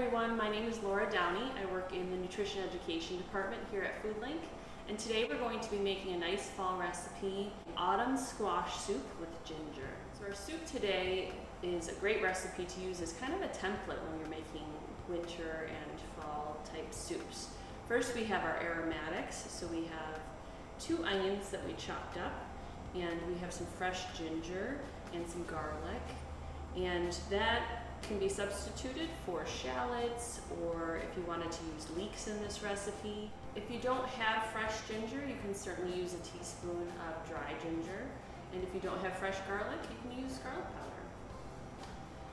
everyone, my name is Laura Downey. I work in the Nutrition Education Department here at Foodlink, and today we're going to be making a nice fall recipe, autumn squash soup with ginger. So our soup today is a great recipe to use as kind of a template when you're making winter and fall type soups. First we have our aromatics, so we have 2 onions that we chopped up, and we have some fresh ginger and some garlic, and that can be substituted for shallots, or if you wanted to use leeks in this recipe. If you don't have fresh ginger, you can certainly use a teaspoon of dry ginger, and if you don't have fresh garlic, you can use garlic powder.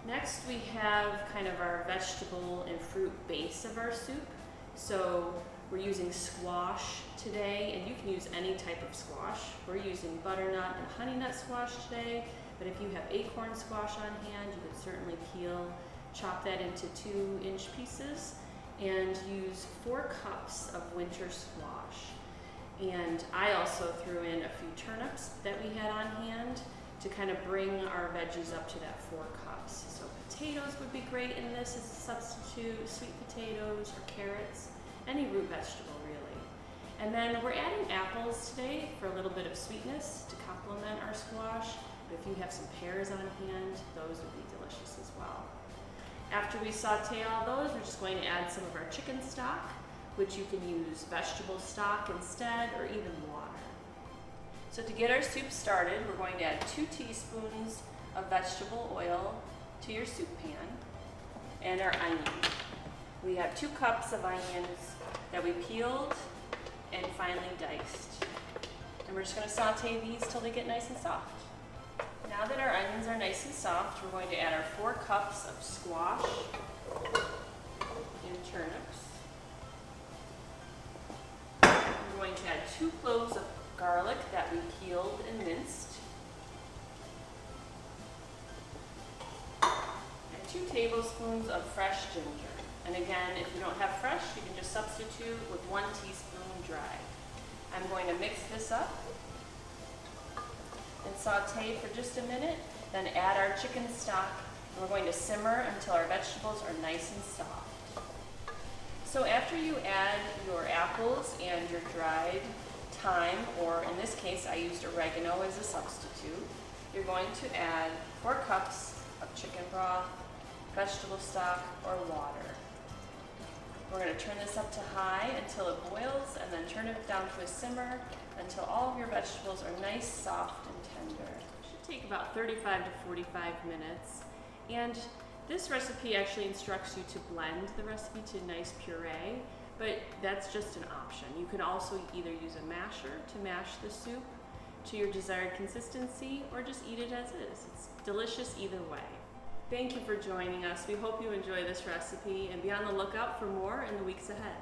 Next we have kind of our vegetable and fruit base of our soup. So we're using squash today, and you can use any type of squash. We're using butternut and honey nut squash today, but if you have acorn squash on hand, you could certainly chop that into 2-inch pieces, and use 4 cups of winter squash. And I also threw in a few turnips that we had on hand to kind of bring our veggies up to that 4 cups. So potatoes would be great in this as a substitute, sweet potatoes or carrots, any root vegetable really. And then we're adding apples today for a little bit of sweetness to complement our squash. But if you have some pears on hand, those would be delicious as well. After we saute all those, we're just going to add some of our chicken stock, which you can use vegetable stock instead, or even water. So to get our soup started, we're going to add 2 teaspoons of vegetable oil to your soup pan, and our onion. We have 2 cups of onions that we peeled and finely diced. And we're just going to saute these till they get nice and soft. Now that our onions are nice and soft, we're going to add our 4 cups of squash and turnips. We're going to add 2 cloves of garlic that we peeled and minced. And 2 tablespoons of fresh ginger. And again, if you don't have fresh, you can just substitute with 1 teaspoon dry. I'm going to mix this up and saute for just a minute, then add our chicken stock, and we're going to simmer until our vegetables are nice and soft. So after you add your apples and your dried thyme, or in this case I used oregano as a substitute, you're going to add 4 cups of chicken broth, vegetable stock, or water. We're going to turn this up to high until it boils, and then turn it down to a simmer until all of your vegetables are nice, soft, and tender. It should take about 35 to 45 minutes. And this recipe actually instructs you to blend the recipe to nice puree, but that's just an option. You can also either use a masher to mash the soup to your desired consistency, or just eat it as is. It's delicious either way. Thank you for joining us. We hope you enjoy this recipe, and be on the lookout for more in the weeks ahead.